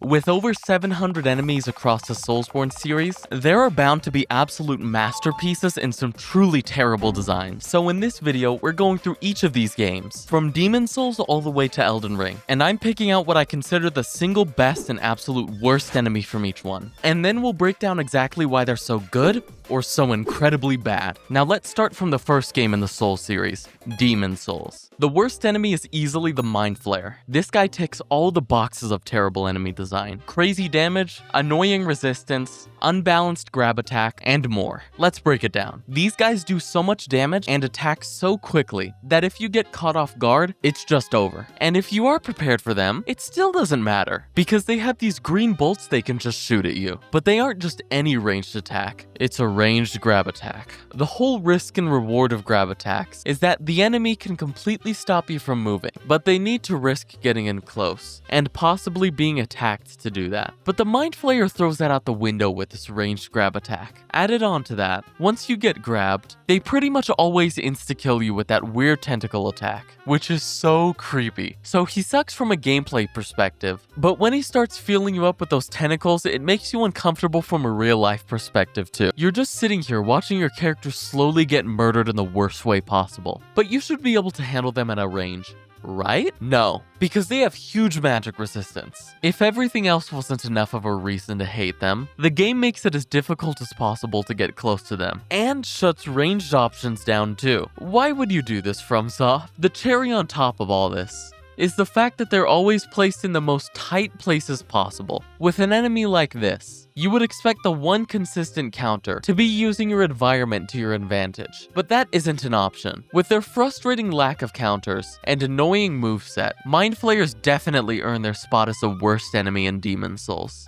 With over 700 enemies across the Soulsborne series, there are bound to be absolute masterpieces and some truly terrible designs. So in this video, we're going through each of these games, from Demon Souls all the way to Elden Ring, and I'm picking out what I consider the single best and absolute worst enemy from each one. And then we'll break down exactly why they're so good, or so incredibly bad. Now let's start from the first game in the Souls series, Demon Souls. The worst enemy is easily the Mind Flayer. This guy ticks all the boxes of terrible enemy design. Crazy damage, annoying resistance, unbalanced grab attack, and more. Let's break it down. These guys do so much damage and attack so quickly that if you get caught off guard, it's just over. And if you are prepared for them, it still doesn't matter, because they have these green bolts they can just shoot at you. But they aren't just any ranged attack, it's a ranged grab attack. The whole risk and reward of grab attacks is that the enemy can completely stop you from moving, but they need to risk getting in close, and possibly being attacked to do that. But the Mind Flayer throws that out the window with this ranged grab attack. Added on to that, once you get grabbed, they pretty much always insta-kill you with that weird tentacle attack, which is so creepy. So he sucks from a gameplay perspective, but when he starts feeling you up with those tentacles, it makes you uncomfortable from a real-life perspective too. You're just sitting here watching your character slowly get murdered in the worst way possible, but you should be able to handle them at a range. Right? No, because they have huge magic resistance. If everything else wasn't enough of a reason to hate them, the game makes it as difficult as possible to get close to them, and shuts ranged options down too. Why would you do this, FromSoft? The cherry on top of all this is the fact that they're always placed in the most tight places possible. With an enemy like this, you would expect the one consistent counter to be using your environment to your advantage, but that isn't an option. With their frustrating lack of counters and annoying moveset, Mind Flayers definitely earn their spot as the worst enemy in Demon Souls.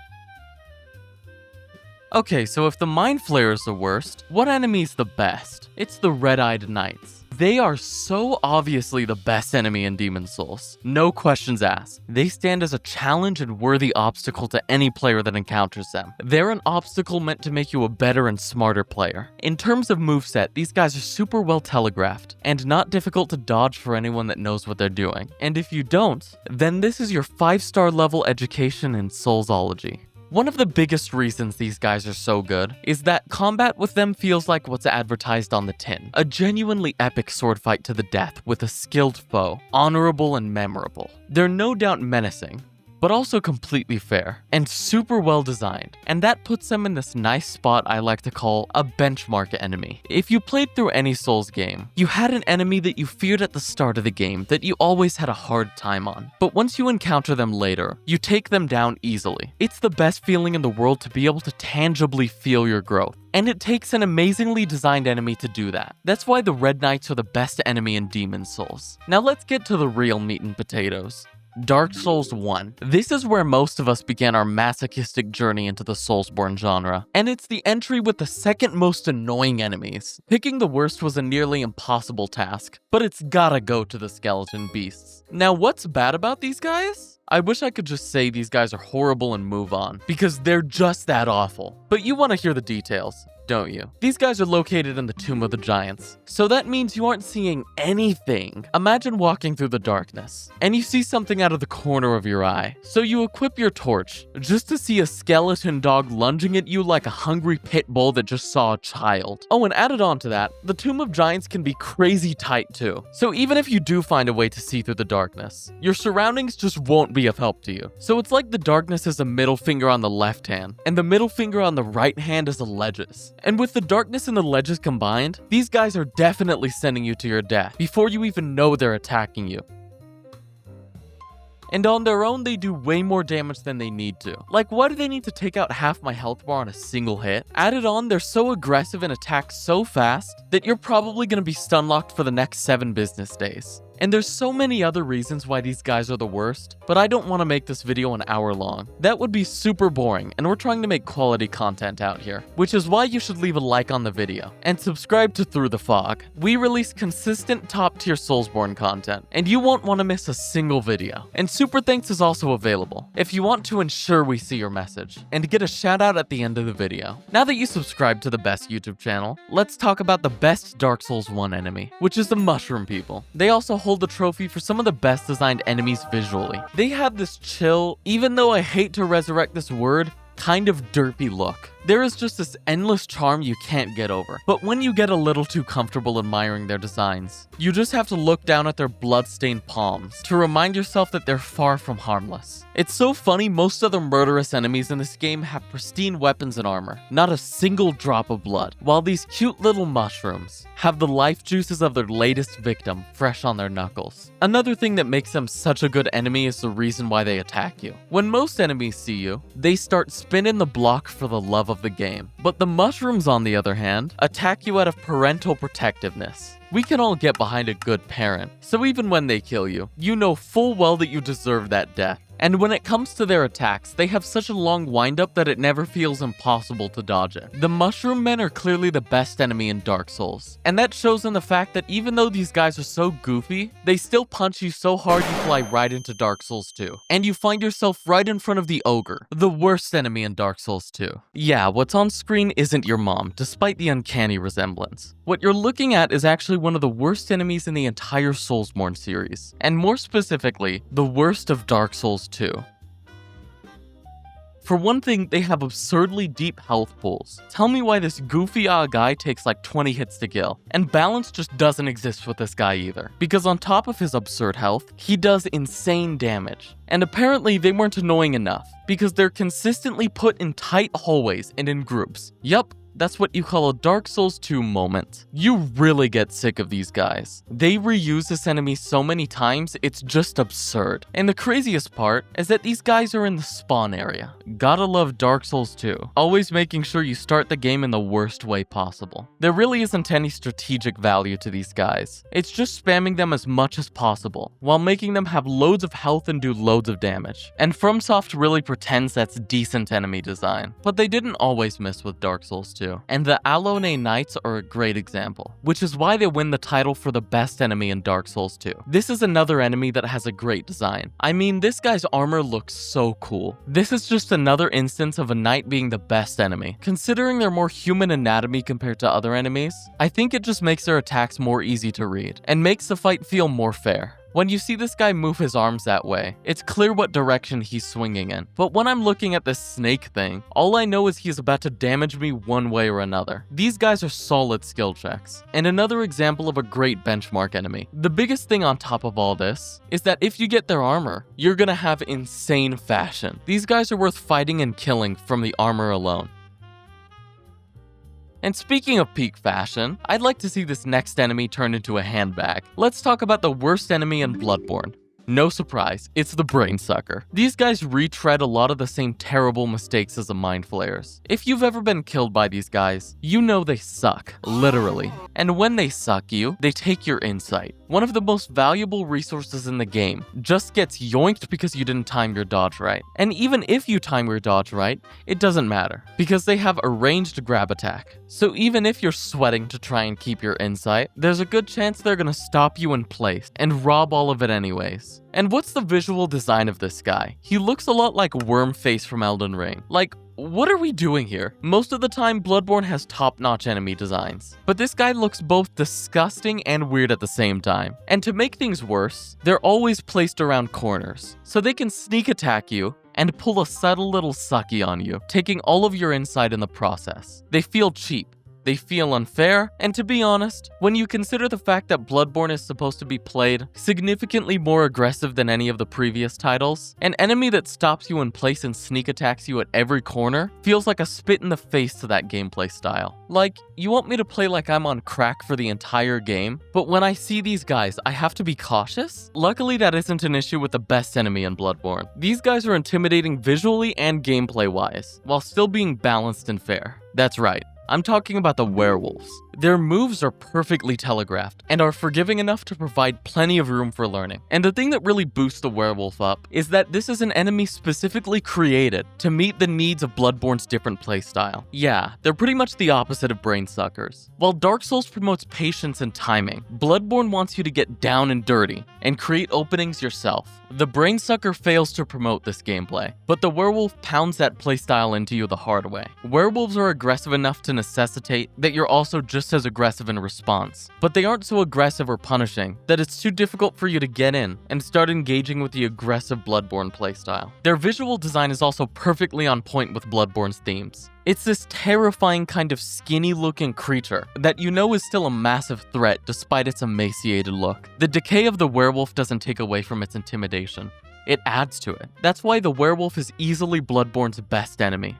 Okay, so if the Mind Flayer is the worst, what enemy is the best? It's the Red-Eyed Knights. They are so obviously the best enemy in Demon Souls. No questions asked. They stand as a challenge and worthy obstacle to any player that encounters them. They're an obstacle meant to make you a better and smarter player. In terms of moveset, these guys are super well telegraphed and not difficult to dodge for anyone that knows what they're doing. And if you don't, then this is your 5-star level education in Soulsology. One of the biggest reasons these guys are so good is that combat with them feels like what's advertised on the tin. A genuinely epic sword fight to the death with a skilled foe, honorable and memorable. They're no doubt menacing, but also completely fair, and super well designed. And that puts them in this nice spot I like to call a benchmark enemy. If you played through any Souls game, you had an enemy that you feared at the start of the game that you always had a hard time on. But once you encounter them later, you take them down easily. It's the best feeling in the world to be able to tangibly feel your growth. And it takes an amazingly designed enemy to do that. That's why the Red Knights are the best enemy in Demon Souls. Now let's get to the real meat and potatoes. Dark Souls 1. This is where most of us began our masochistic journey into the Soulsborne genre, and it's the entry with the second most annoying enemies. Picking the worst was a nearly impossible task, but it's gotta go to the skeleton beasts. Now what's bad about these guys? I wish I could just say these guys are horrible and move on, because they're just that awful. But you want to hear the details, don't you? These guys are located in the Tomb of the Giants, so that means you aren't seeing anything. Imagine walking through the darkness, and you see something out of the corner of your eye. So you equip your torch, just to see a skeleton dog lunging at you like a hungry pit bull that just saw a child. Oh, and added on to that, the Tomb of Giants can be crazy tight too. So even if you do find a way to see through the darkness, your surroundings just won't be of help to you. So it's like the darkness is a middle finger on the left hand, and the middle finger on the right hand is the ledges. And with the darkness and the ledges combined, these guys are definitely sending you to your death before you even know they're attacking you. And on their own, they do way more damage than they need to. Like, why do they need to take out half my health bar on a single hit? Added on, they're so aggressive and attack so fast that you're probably going to be stun locked for the next 7 business days. And there's so many other reasons why these guys are the worst, but I don't want to make this video an hour long. That would be super boring, and we're trying to make quality content out here, which is why you should leave a like on the video, and subscribe to Through the Fog. We release consistent top-tier Soulsborne content, and you won't want to miss a single video. And Super Thanks is also available, if you want to ensure we see your message, and get a shout out at the end of the video. Now that you subscribe to the best YouTube channel, let's talk about the best Dark Souls 1 enemy, which is the Mushroom People. They also hold the trophy for some of the best designed enemies visually. They have this chill, even though I hate to resurrect this word, kind of derpy look. There is just this endless charm you can't get over. But when you get a little too comfortable admiring their designs, you just have to look down at their blood-stained palms to remind yourself that they're far from harmless. It's so funny, most of the murderous enemies in this game have pristine weapons and armor, not a single drop of blood, while these cute little mushrooms have the life juices of their latest victim fresh on their knuckles. Another thing that makes them such a good enemy is the reason why they attack you. When most enemies see you, they start spinning the block for the love of the game. But the mushrooms, on the other hand, attack you out of parental protectiveness. We can all get behind a good parent, so even when they kill you, you know full well that you deserve that death. And when it comes to their attacks, they have such a long windup that it never feels impossible to dodge it. The Mushroom Men are clearly the best enemy in Dark Souls, and that shows in the fact that even though these guys are so goofy, they still punch you so hard you fly right into Dark Souls 2. And you find yourself right in front of the Ogre, the worst enemy in Dark Souls 2. Yeah, what's on screen isn't your mom, despite the uncanny resemblance. What you're looking at is actually one of the worst enemies in the entire Soulsborne series, and more specifically, the worst of Dark Souls 2. For one thing, they have absurdly deep health pools. Tell me why this goofy guy takes like 20 hits to kill. And balance just doesn't exist with this guy either. Because on top of his absurd health, he does insane damage. And apparently they weren't annoying enough, because they're consistently put in tight hallways and in groups. Yup. That's what you call a Dark Souls 2 moment. You really get sick of these guys. They reuse this enemy so many times, it's just absurd. And the craziest part is that these guys are in the spawn area. Gotta love Dark Souls 2. Always making sure you start the game in the worst way possible. There really isn't any strategic value to these guys. It's just spamming them as much as possible, while making them have loads of health and do loads of damage. And FromSoft really pretends that's decent enemy design. But they didn't always miss with Dark Souls 2. And the Alone Knights are a great example, which is why they win the title for the best enemy in Dark Souls 2. This is another enemy that has a great design. I mean, this guy's armor looks so cool. This is just another instance of a knight being the best enemy. Considering their more human anatomy compared to other enemies, I think it just makes their attacks more easy to read, and makes the fight feel more fair. When you see this guy move his arms that way, it's clear what direction he's swinging in. But when I'm looking at this snake thing, all I know is he's about to damage me one way or another. These guys are solid skill checks. And another example of a great benchmark enemy. The biggest thing on top of all this is that if you get their armor, you're gonna have insane fashion. These guys are worth fighting and killing from the armor alone. And speaking of peak fashion, I'd like to see this next enemy turned into a handbag. Let's talk about the worst enemy in Bloodborne. No surprise, it's the Brain Sucker. These guys retread a lot of the same terrible mistakes as the Mind Flayers. If you've ever been killed by these guys, you know they suck, literally. And when they suck you, they take your insight. One of the most valuable resources in the game just gets yoinked because you didn't time your dodge right. And even if you time your dodge right, it doesn't matter, because they have a ranged grab attack. So even if you're sweating to try and keep your insight, there's a good chance they're gonna stop you in place and rob all of it anyways. And what's the visual design of this guy? He looks a lot like Wormface from Elden Ring. Like, what are we doing here? Most of the time, Bloodborne has top-notch enemy designs, but this guy looks both disgusting and weird at the same time. And to make things worse, they're always placed around corners, so they can sneak attack you and pull a subtle little sucky on you, taking all of your insight in the process. They feel cheap. They feel unfair, and to be honest, when you consider the fact that Bloodborne is supposed to be played significantly more aggressive than any of the previous titles, an enemy that stops you in place and sneak attacks you at every corner feels like a spit in the face to that gameplay style. Like, you want me to play like I'm on crack for the entire game, but when I see these guys, I have to be cautious? Luckily, that isn't an issue with the best enemy in Bloodborne. These guys are intimidating visually and gameplay-wise, while still being balanced and fair. That's right. I'm talking about the werewolves. Their moves are perfectly telegraphed and are forgiving enough to provide plenty of room for learning. And the thing that really boosts the werewolf up is that this is an enemy specifically created to meet the needs of Bloodborne's different playstyle. Yeah, they're pretty much the opposite of Brain Suckers. While Dark Souls promotes patience and timing, Bloodborne wants you to get down and dirty and create openings yourself. The Brain Sucker fails to promote this gameplay, but the werewolf pounds that playstyle into you the hard way. Werewolves are aggressive enough to necessitate that you're also just just as aggressive in response, but they aren't so aggressive or punishing that it's too difficult for you to get in and start engaging with the aggressive Bloodborne playstyle. Their visual design is also perfectly on point with Bloodborne's themes. It's this terrifying kind of skinny-looking creature that you know is still a massive threat despite its emaciated look. The decay of the werewolf doesn't take away from its intimidation. It adds to it. That's why the werewolf is easily Bloodborne's best enemy.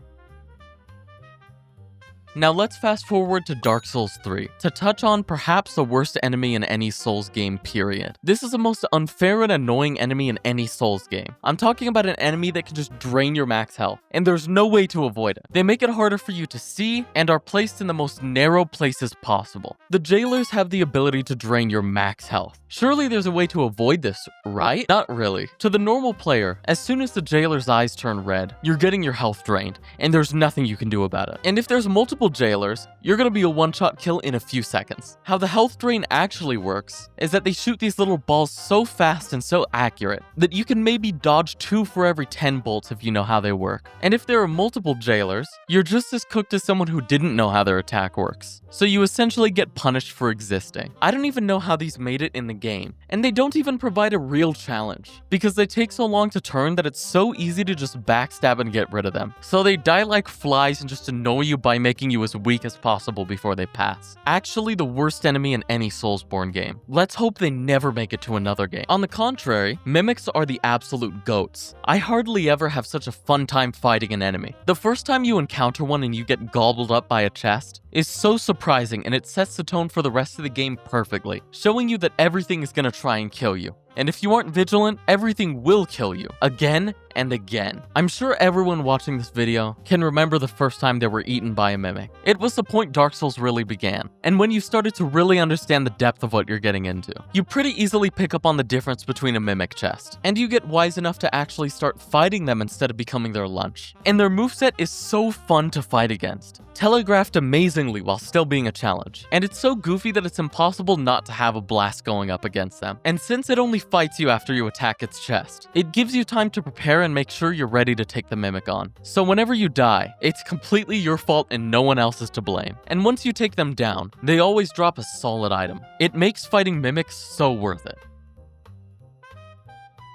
Now let's fast forward to Dark Souls 3, to touch on perhaps the worst enemy in any Souls game, period. This is the most unfair and annoying enemy in any Souls game. I'm talking about an enemy that can just drain your max health, and there's no way to avoid it. They make it harder for you to see, and are placed in the most narrow places possible. The jailers have the ability to drain your max health. Surely there's a way to avoid this, right? Not really. To the normal player, as soon as the jailer's eyes turn red, you're getting your health drained, and there's nothing you can do about it. And if there's multiple jailers, you're gonna be a one-shot kill in a few seconds. How the health drain actually works is that they shoot these little balls so fast and so accurate that you can maybe dodge 2 for every 10 bolts if you know how they work. And if there are multiple jailers, you're just as cooked as someone who didn't know how their attack works. So you essentially get punished for existing. I don't even know how these made it in the game, and they don't even provide a real challenge, because they take so long to turn that it's so easy to just backstab and get rid of them. So they die like flies and just annoy you by making you as weak as possible before they pass. Actually the worst enemy in any Soulsborne game. Let's hope they never make it to another game. On the contrary, mimics are the absolute goats. I hardly ever have such a fun time fighting an enemy. The first time you encounter one and you get gobbled up by a chest is so surprising, and it sets the tone for the rest of the game perfectly, showing you that everything is gonna try and kill you. And if you aren't vigilant, everything will kill you, again and again. I'm sure everyone watching this video can remember the first time they were eaten by a mimic. It was the point Dark Souls really began, and when you started to really understand the depth of what you're getting into. You pretty easily pick up on the difference between a mimic chest, and you get wise enough to actually start fighting them instead of becoming their lunch. And their moveset is so fun to fight against, telegraphed amazingly while still being a challenge. And it's so goofy that it's impossible not to have a blast going up against them. And since it only fights you after you attack its chest, it gives you time to prepare and make sure you're ready to take the mimic on. So whenever you die, it's completely your fault and no one else is to blame. And once you take them down, they always drop a solid item. It makes fighting mimics so worth it.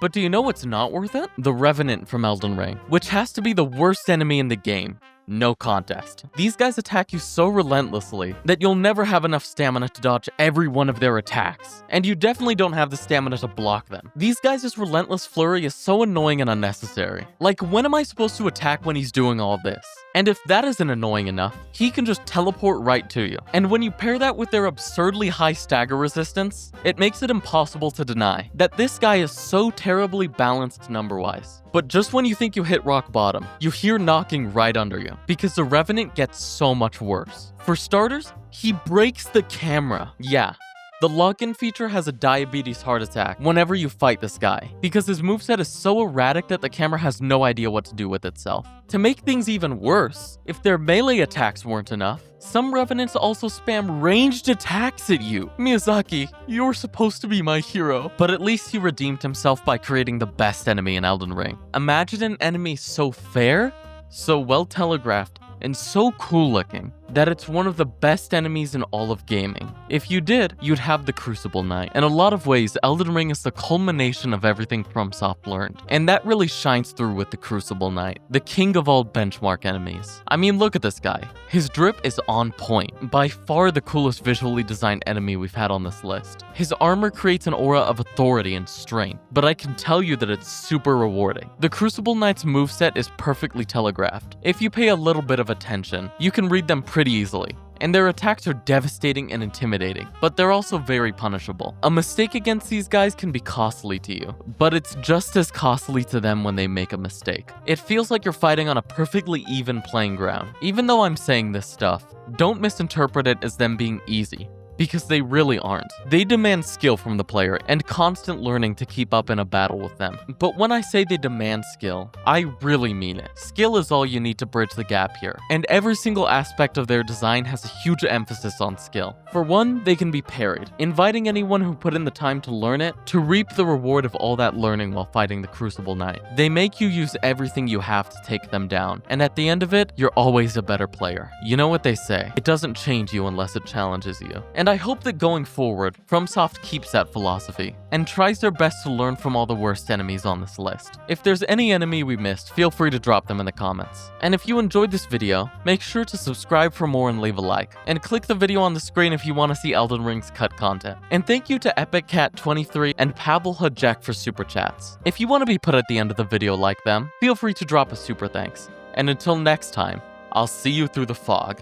But do you know what's not worth it? The Revenant from Elden Ring, which has to be the worst enemy in the game. No contest. These guys attack you so relentlessly that you'll never have enough stamina to dodge every one of their attacks, and you definitely don't have the stamina to block them. These guys' relentless flurry is so annoying and unnecessary. Like, when am I supposed to attack when he's doing all this? And if that isn't annoying enough, he can just teleport right to you. And when you pair that with their absurdly high stagger resistance, it makes it impossible to deny that this guy is so terribly balanced number-wise. But just when you think you hit rock bottom, you hear knocking right under you, because the Revenant gets so much worse. For starters, he breaks the camera. Yeah. The lock-in feature has a diabetes heart attack whenever you fight this guy, because his moveset is so erratic that the camera has no idea what to do with itself. To make things even worse, if their melee attacks weren't enough, some Revenants also spam ranged attacks at you. Miyazaki, you're supposed to be my hero. But at least he redeemed himself by creating the best enemy in Elden Ring. Imagine an enemy so fair, so well telegraphed, and so cool looking that it's one of the best enemies in all of gaming. If you did, you'd have the Crucible Knight. In a lot of ways, Elden Ring is the culmination of everything FromSoft learned, and that really shines through with the Crucible Knight, the king of all benchmark enemies. I mean, look at this guy. His drip is on point, by far the coolest visually designed enemy we've had on this list. His armor creates an aura of authority and strength, but I can tell you that it's super rewarding. The Crucible Knight's moveset is perfectly telegraphed. If you pay a little bit of attention, you can read them pretty easily, and their attacks are devastating and intimidating, but they're also very punishable. A mistake against these guys can be costly to you, but it's just as costly to them when they make a mistake. It feels like you're fighting on a perfectly even playing ground. Even though I'm saying this stuff, don't misinterpret it as them being easy, because they really aren't. They demand skill from the player and constant learning to keep up in a battle with them. But when I say they demand skill, I really mean it. Skill is all you need to bridge the gap here, and every single aspect of their design has a huge emphasis on skill. For one, they can be parried, inviting anyone who put in the time to learn it to reap the reward of all that learning while fighting the Crucible Knight. They make you use everything you have to take them down, and at the end of it, you're always a better player. You know what they say, it doesn't change you unless it challenges you. And I hope that going forward, FromSoft keeps that philosophy, and tries their best to learn from all the worst enemies on this list. If there's any enemy we missed, feel free to drop them in the comments. And if you enjoyed this video, make sure to subscribe for more and leave a like, and click the video on the screen if you want to see Elden Ring's cut content. And thank you to EpicCat23 and Pavelhajek for super chats. If you want to be put at the end of the video like them, feel free to drop a super thanks. And until next time, I'll see you through the fog.